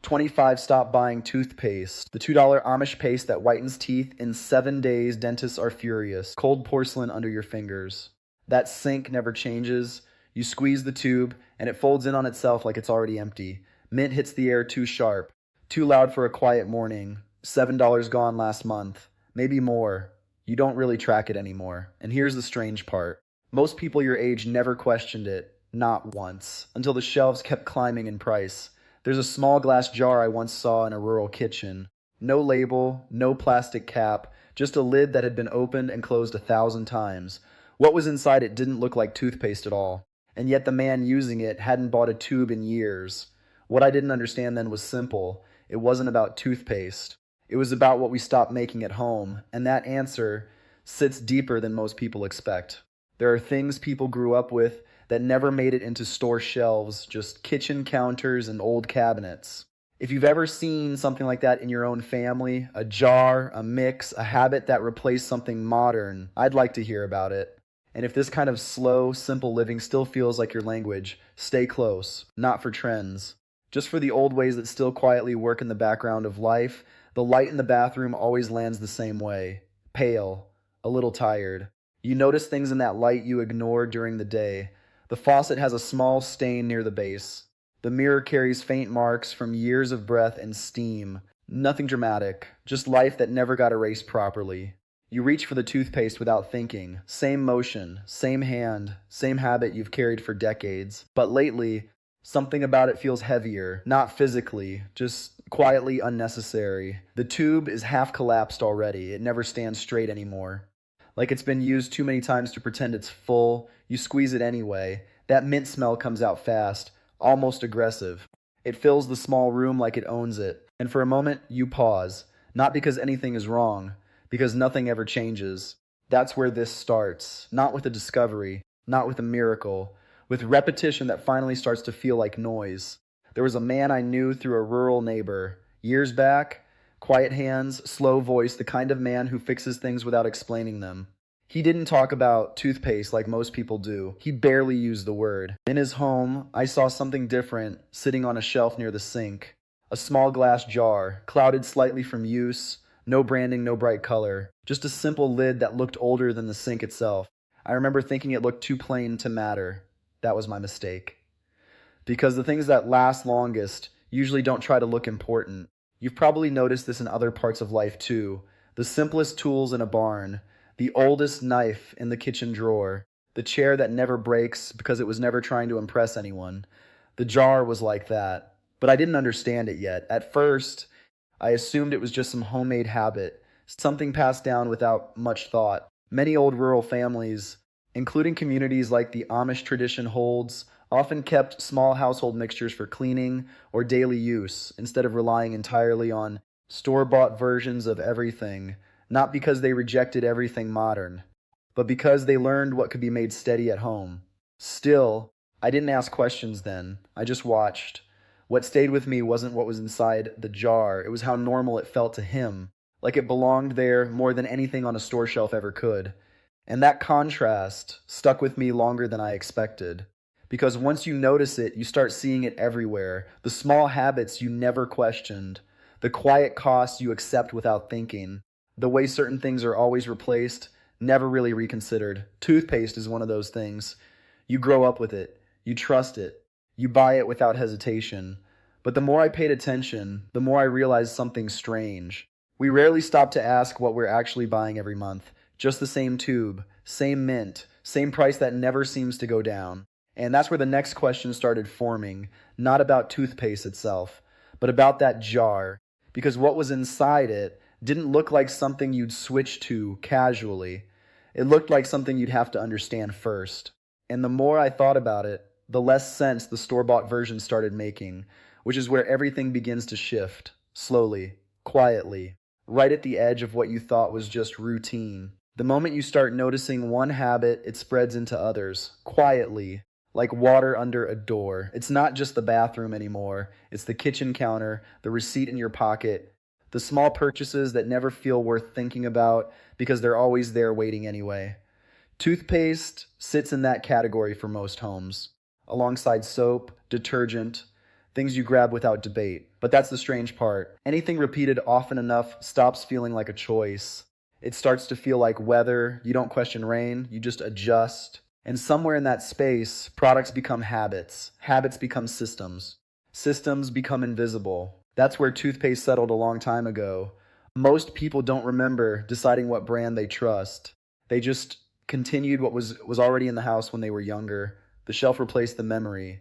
25 Stop buying toothpaste. The $2 Amish paste that whitens teeth in 7 days. Dentists are furious. Cold porcelain under your fingers. That sink never changes. You squeeze the tube, and it folds in on itself like it's already empty. Mint hits the air too sharp. Too loud for a quiet morning. $7 gone last month. Maybe more. You don't really track it anymore. And here's the strange part. Most people your age never questioned it. Not once. Until the shelves kept climbing in price. There's a small glass jar I once saw in a rural kitchen. No label, no plastic cap, just a lid that had been opened and closed 1,000 times. What was inside it didn't look like toothpaste at all. And yet the man using it hadn't bought a tube in years. What I didn't understand then was simple. It wasn't about toothpaste. It was about what we stopped making at home, and that answer sits deeper than most people expect. There are things people grew up with that never made it into store shelves, just kitchen counters and old cabinets. If you've ever seen something like that in your own family, a jar, a mix, a habit that replaced something modern, I'd like to hear about it. And if this kind of slow, simple living still feels like your language, stay close, not for trends. Just for the old ways that still quietly work in the background of life, the light in the bathroom always lands the same way. Pale, a little tired. You notice things in that light you ignored during the day. The faucet has a small stain near the base. The mirror carries faint marks from years of breath and steam. Nothing dramatic, just life that never got erased properly. You reach for the toothpaste without thinking. Same motion, same hand, same habit you've carried for decades. But lately, something about it feels heavier, not physically, just quietly unnecessary. The tube is half collapsed already. It never stands straight anymore. Like it's been used too many times to pretend it's full. You squeeze it anyway. That mint smell comes out fast, almost aggressive. It fills the small room like it owns it. And for a moment, you pause. Not because anything is wrong, because nothing ever changes. That's where this starts. Not with a discovery, not with a miracle, with repetition that finally starts to feel like noise. There was a man I knew through a rural neighbor. Years back, quiet hands, slow voice, the kind of man who fixes things without explaining them. He didn't talk about toothpaste like most people do. He barely used the word. In his home, I saw something different sitting on a shelf near the sink. A small glass jar, clouded slightly from use, no branding, no bright color. Just a simple lid that looked older than the sink itself. I remember thinking it looked too plain to matter. That was my mistake. Because the things that last longest usually don't try to look important. You've probably noticed this in other parts of life too. The simplest tools in a barn, the oldest knife in the kitchen drawer, the chair that never breaks because it was never trying to impress anyone. The jar was like that, but I didn't understand it yet. At first, I assumed it was just some homemade habit, something passed down without much thought. Many old rural families, including communities like the Amish tradition holds, often kept small household mixtures for cleaning or daily use instead of relying entirely on store-bought versions of everything, not because they rejected everything modern, but because they learned what could be made steady at home. Still, I didn't ask questions then. I just watched. What stayed with me wasn't what was inside the jar. It was how normal it felt to him, like it belonged there more than anything on a store shelf ever could. And that contrast stuck with me longer than I expected. Because once you notice it, you start seeing it everywhere. The small habits you never questioned. The quiet costs you accept without thinking. The way certain things are always replaced, never really reconsidered. Toothpaste is one of those things. You grow up with it. You trust it. You buy it without hesitation. But the more I paid attention, the more I realized something strange. We rarely stop to ask what we're actually buying every month. Just the same tube, same mint, same price that never seems to go down. And that's where the next question started forming, not about toothpaste itself, but about that jar. Because what was inside it didn't look like something you'd switch to casually. It looked like something you'd have to understand first. And the more I thought about it, the less sense the store-bought version started making, which is where everything begins to shift, slowly, quietly, right at the edge of what you thought was just routine. The moment you start noticing one habit, it spreads into others, quietly, like water under a door. It's not just the bathroom anymore. It's the kitchen counter, the receipt in your pocket, the small purchases that never feel worth thinking about because they're always there waiting anyway. Toothpaste sits in that category for most homes, alongside soap, detergent, things you grab without debate. But that's the strange part. Anything repeated often enough stops feeling like a choice. It starts to feel like weather. You don't question rain, you just adjust. And somewhere in that space, products become habits. Habits become systems. Systems become invisible. That's where toothpaste settled a long time ago. Most people don't remember deciding what brand they trust. They just continued what was already in the house when they were younger. The shelf replaced the memory.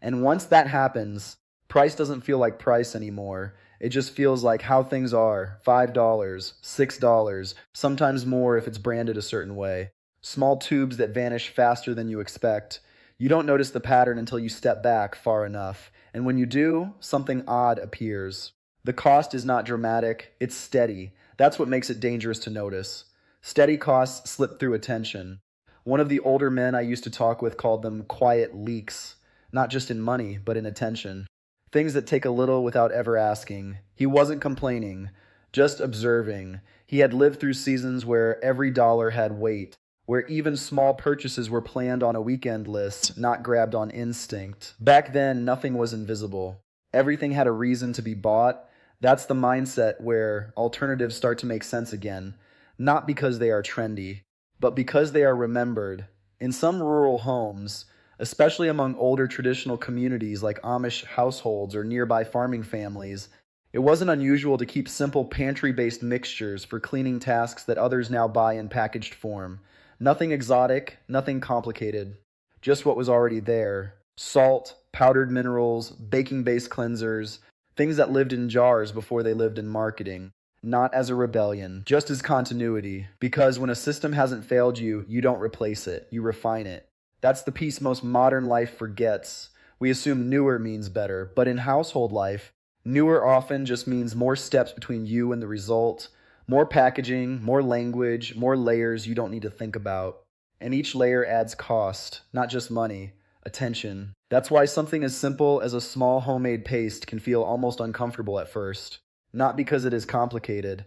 And once that happens, price doesn't feel like price anymore. It just feels like how things are. $5, $6, sometimes more if it's branded a certain way. Small tubes that vanish faster than you expect. You don't notice the pattern until you step back far enough. And when you do, something odd appears. The cost is not dramatic, it's steady. That's what makes it dangerous to notice. Steady costs slip through attention. One of the older men I used to talk with called them quiet leaks, not just in money, but in attention. Things that take a little without ever asking. He wasn't complaining, just observing. He had lived through seasons where every dollar had weight, where even small purchases were planned on a weekend list, not grabbed on instinct. Back then, nothing was invisible. Everything had a reason to be bought. That's the mindset where alternatives start to make sense again, not because they are trendy, but because they are remembered. In some rural homes, especially among older traditional communities like Amish households or nearby farming families, it wasn't unusual to keep simple pantry-based mixtures for cleaning tasks that others now buy in packaged form. Nothing exotic, nothing complicated, just what was already there. Salt, powdered minerals, baking-based cleansers, things that lived in jars before they lived in marketing. Not as a rebellion, just as continuity. Because when a system hasn't failed you, you don't replace it, you refine it. That's the piece most modern life forgets. We assume newer means better, but in household life, newer often just means more steps between you and the result, more packaging, more language, more layers you don't need to think about. And each layer adds cost, not just money, attention. That's why something as simple as a small homemade paste can feel almost uncomfortable at first. Not because it is complicated,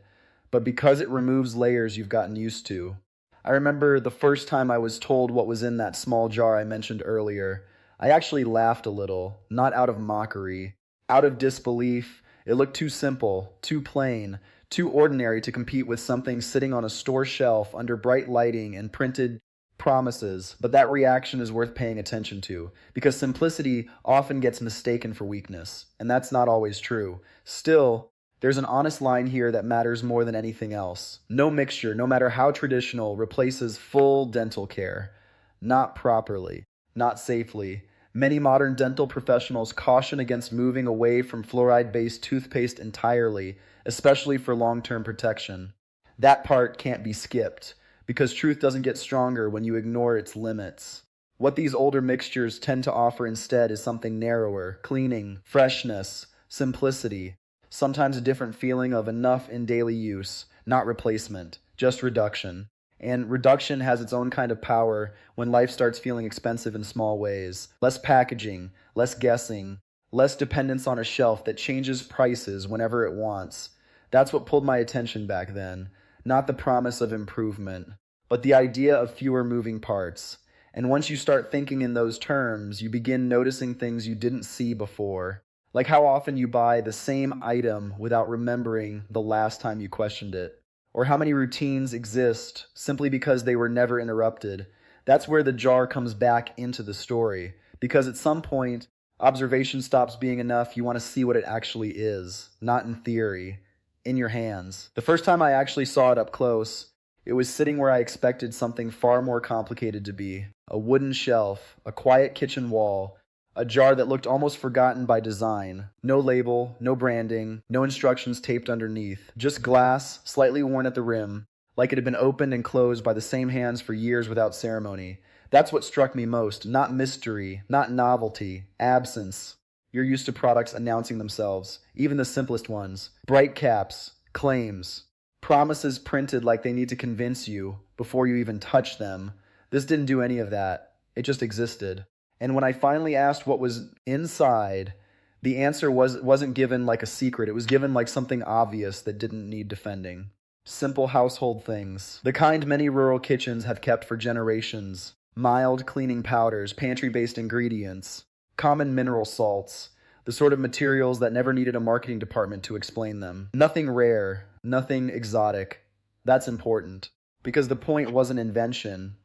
but because it removes layers you've gotten used to. I remember the first time I was told what was in that small jar I mentioned earlier. I actually laughed a little, not out of mockery, out of disbelief. It looked too simple, too plain, too ordinary to compete with something sitting on a store shelf under bright lighting and printed promises. But that reaction is worth paying attention to, because simplicity often gets mistaken for weakness, and that's not always true. Still, there's an honest line here that matters more than anything else. No mixture, no matter how traditional, replaces full dental care. Not properly, not safely. Many modern dental professionals caution against moving away from fluoride-based toothpaste entirely, especially for long-term protection. That part can't be skipped, because truth doesn't get stronger when you ignore its limits. What these older mixtures tend to offer instead is something narrower: cleaning, freshness, simplicity. Sometimes a different feeling of enough in daily use, not replacement, just reduction. And reduction has its own kind of power when life starts feeling expensive in small ways. Less packaging, less guessing, less dependence on a shelf that changes prices whenever it wants. That's what pulled my attention back then. Not the promise of improvement, but the idea of fewer moving parts. And once you start thinking in those terms, you begin noticing things you didn't see before. Like how often you buy the same item without remembering the last time you questioned it. Or how many routines exist simply because they were never interrupted. That's where the jar comes back into the story. Because at some point, observation stops being enough. You want to see what it actually is, not in theory, in your hands. The first time I actually saw it up close, it was sitting where I expected something far more complicated to be. A wooden shelf, a quiet kitchen wall, a jar that looked almost forgotten by design. No label, no branding, no instructions taped underneath. Just glass, slightly worn at the rim, like it had been opened and closed by the same hands for years without ceremony. That's what struck me most. Not mystery, not novelty, absence. You're used to products announcing themselves, even the simplest ones. Bright caps, claims, promises printed like they need to convince you before you even touch them. This didn't do any of that. It just existed. And when I finally asked what was inside, the answer wasn't given like a secret. It was given like something obvious that didn't need defending. Simple household things, the kind many rural kitchens have kept for generations. Mild cleaning powders, pantry-based ingredients, common mineral salts, The sort of materials that never needed a marketing department to explain them. Nothing rare, nothing exotic. That's important. Because the point wasn't invention,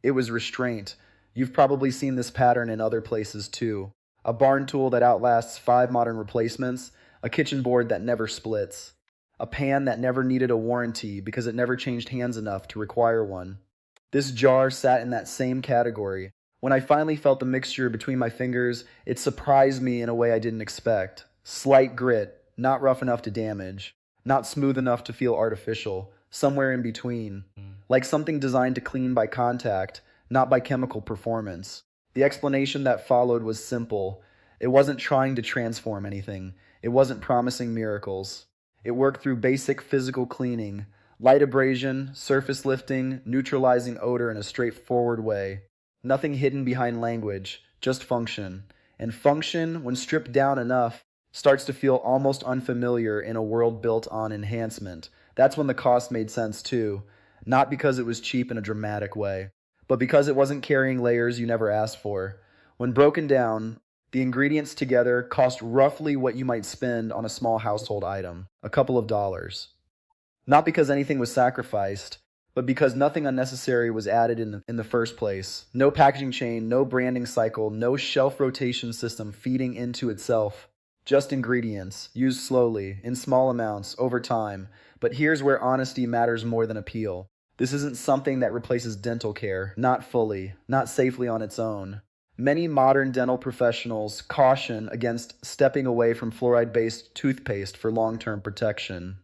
it was restraint. You've probably seen this pattern in other places too. A barn tool that outlasts 5 modern replacements, a kitchen board that never splits, a pan that never needed a warranty because it never changed hands enough to require one. This jar sat in that same category. When I finally felt the mixture between my fingers, it surprised me in a way I didn't expect. Slight grit, not rough enough to damage, not smooth enough to feel artificial, somewhere in between. Like something designed to clean by contact, not by chemical performance. The explanation that followed was simple. It wasn't trying to transform anything. It wasn't promising miracles. It worked through basic physical cleaning, light abrasion, surface lifting, neutralizing odor in a straightforward way. Nothing hidden behind language, just function. And function, when stripped down enough, starts to feel almost unfamiliar in a world built on enhancement. That's when the cost made sense too. Not because it was cheap in a dramatic way, but because it wasn't carrying layers you never asked for. When broken down, the ingredients together cost roughly what you might spend on a small household item, a couple of dollars. Not because anything was sacrificed, but because nothing unnecessary was added in the first place. No packaging chain, no branding cycle, no shelf rotation system feeding into itself. Just ingredients, used slowly, in small amounts, over time. But here's where honesty matters more than appeal. This isn't something that replaces dental care, not fully, not safely on its own. Many modern dental professionals caution against stepping away from fluoride-based toothpaste for long-term protection.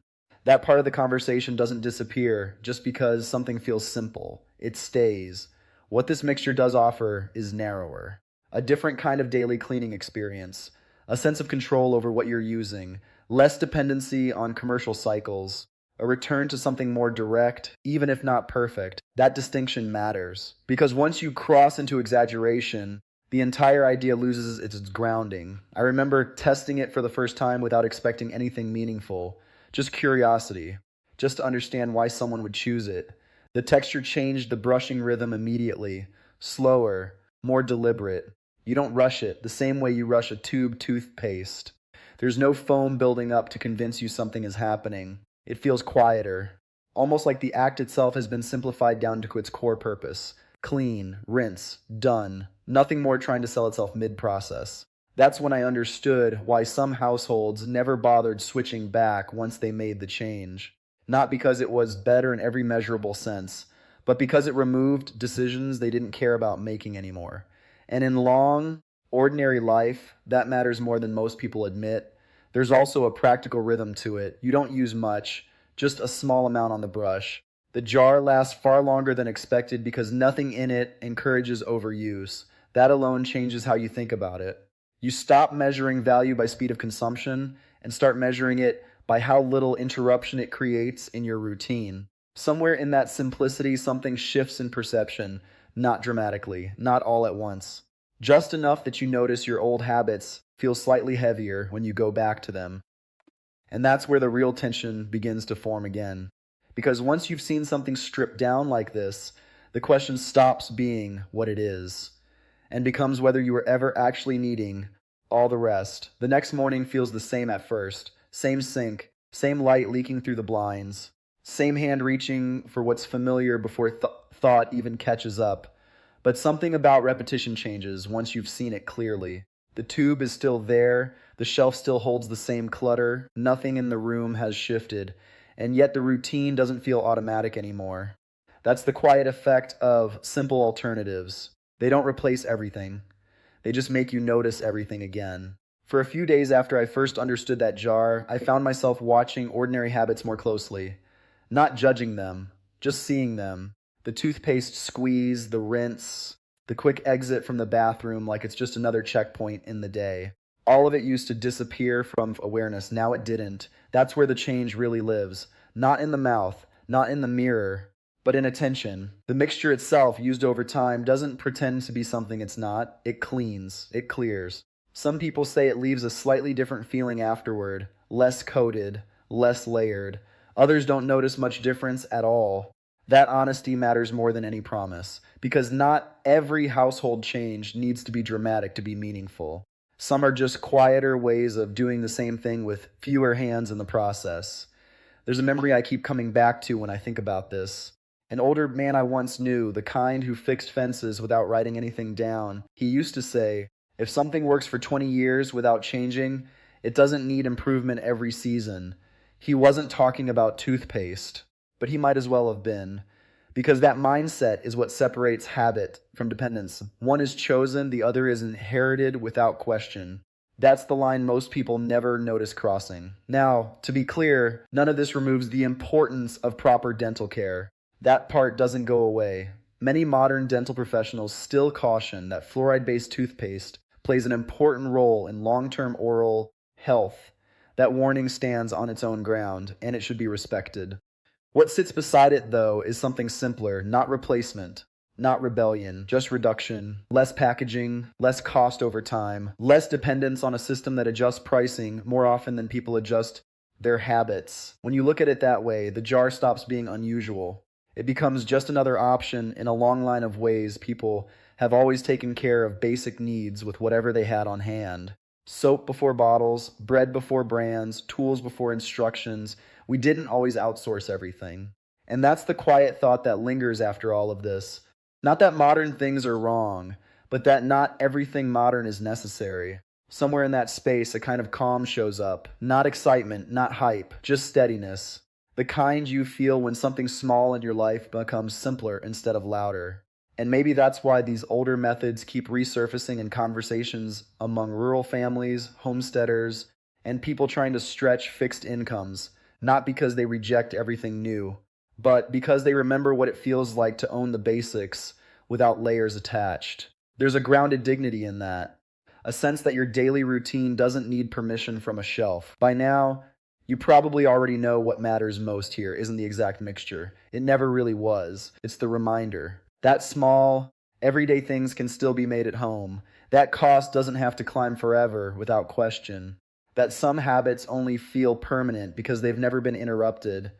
That part of the conversation doesn't disappear just because something feels simple. It stays. What this mixture does offer is narrower. A different kind of daily cleaning experience. A sense of control over what you're using. Less dependency on commercial cycles. A return to something more direct, even if not perfect. That distinction matters. Because once you cross into exaggeration, the entire idea loses its grounding. I remember testing it for the first time without expecting anything meaningful. Just curiosity. Just to understand why someone would choose it. The texture changed the brushing rhythm immediately. Slower, more deliberate. You don't rush it the same way you rush a tube toothpaste. There's no foam building up to convince you something is happening. It feels quieter. Almost like the act itself has been simplified down to its core purpose. Clean, rinse, done. Nothing more trying to sell itself mid-process. That's when I understood why some households never bothered switching back once they made the change. Not because it was better in every measurable sense, but because it removed decisions they didn't care about making anymore. And in long, ordinary life, that matters more than most people admit. There's also a practical rhythm to it. You don't use much, just a small amount on the brush. The jar lasts far longer than expected because nothing in it encourages overuse. That alone changes how you think about it. You stop measuring value by speed of consumption and start measuring it by how little interruption it creates in your routine. Somewhere in that simplicity, something shifts in perception, not dramatically, not all at once. Just enough that you notice your old habits feel slightly heavier when you go back to them. And that's where the real tension begins to form again. Because once you've seen something stripped down like this, the question stops being what it is and becomes whether you were ever actually needing all the rest. The next morning feels the same at first. Same sink, same light leaking through the blinds, same hand reaching for what's familiar before thought even catches up. But something about repetition changes once you've seen it clearly. The tube is still there, the shelf still holds the same clutter, nothing in the room has shifted, and yet the routine doesn't feel automatic anymore. That's the quiet effect of simple alternatives. They don't replace everything. They just make you notice everything again. For a few days after I first understood that jar, I found myself watching ordinary habits more closely. Not judging them, just seeing them. The toothpaste squeeze, the rinse, the quick exit from the bathroom like it's just another checkpoint in the day. All of it used to disappear from awareness. Now it didn't. That's where the change really lives. Not in the mouth, not in the mirror, but in attention. The mixture itself, used over time, doesn't pretend to be something it's not. It cleans. It clears. Some people say it leaves a slightly different feeling afterward. Less coated, less layered. Others don't notice much difference at all. That honesty matters more than any promise. Because not every household change needs to be dramatic to be meaningful. Some are just quieter ways of doing the same thing with fewer hands in the process. There's a memory I keep coming back to when I think about this. An older man I once knew, the kind who fixed fences without writing anything down, he used to say, if something works for 20 years without changing, it doesn't need improvement every season. He wasn't talking about toothpaste, but he might as well have been. Because that mindset is what separates habit from dependence. One is chosen, the other is inherited without question. That's the line most people never notice crossing. Now, to be clear, none of this removes the importance of proper dental care. That part doesn't go away. Many modern dental professionals still caution that fluoride-based toothpaste plays an important role in long-term oral health. That warning stands on its own ground, and it should be respected. What sits beside it, though, is something simpler, not replacement, not rebellion, just reduction, less packaging, less cost over time, less dependence on a system that adjusts pricing more often than people adjust their habits. When you look at it that way, the jar stops being unusual. It becomes just another option in a long line of ways people have always taken care of basic needs with whatever they had on hand. Soap before bottles, bread before brands, tools before instructions. We didn't always outsource everything. And that's the quiet thought that lingers after all of this. Not that modern things are wrong, but that not everything modern is necessary. Somewhere in that space, a kind of calm shows up. Not excitement, not hype, just steadiness. The kind you feel when something small in your life becomes simpler instead of louder. And maybe that's why these older methods keep resurfacing in conversations among rural families, homesteaders, and people trying to stretch fixed incomes, not because they reject everything new, but because they remember what it feels like to own the basics without layers attached. There's a grounded dignity in that, a sense that your daily routine doesn't need permission from a shelf. By now, you probably already know what matters most here isn't the exact mixture. It never really was. It's the reminder. That small, everyday things can still be made at home. That cost doesn't have to climb forever without question. That some habits only feel permanent because they've never been interrupted.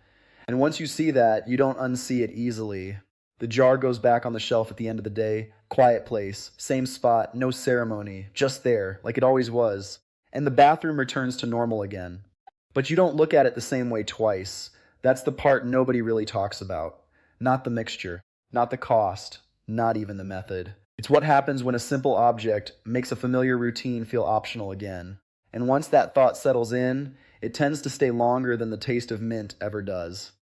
And once you see that, you don't unsee it easily. The jar goes back on the shelf at the end of the day. Quiet place, same spot, no ceremony, just there, like it always was. And the bathroom returns to normal again. But you don't look at it the same way twice. That's the part nobody really talks about. Not the mixture. Not the cost, not even the method. It's what happens when a simple object makes a familiar routine feel optional again. And once that thought settles in, it tends to stay longer than the taste of mint ever does.